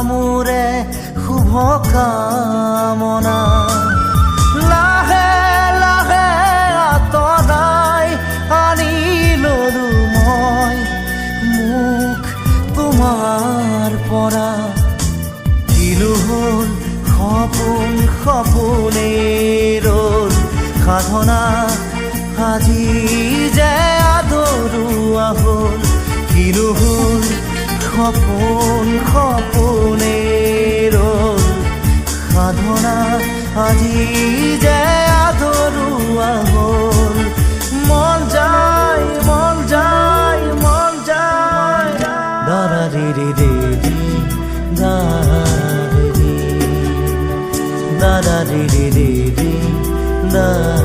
মোৰে শুভ কামনা লাহে লাহে আঁতৰাই আনি ললো মই মুখ তোমাৰ পৰা কিলো হ'ল সপোন সপোনেই ৰ'ল সাধনা আজি যে আদৰুৱা হ'ল কিলো হ'ল সপোন সপোনেই ৰ'ল সাধনা আজি যে আদৰুৱা হ'ল মন যায় মন যায় মন যায় দাৰা ৰে ৰে ৰে ৰে দাৰা ৰে ৰে ৰে ৰে দাৰা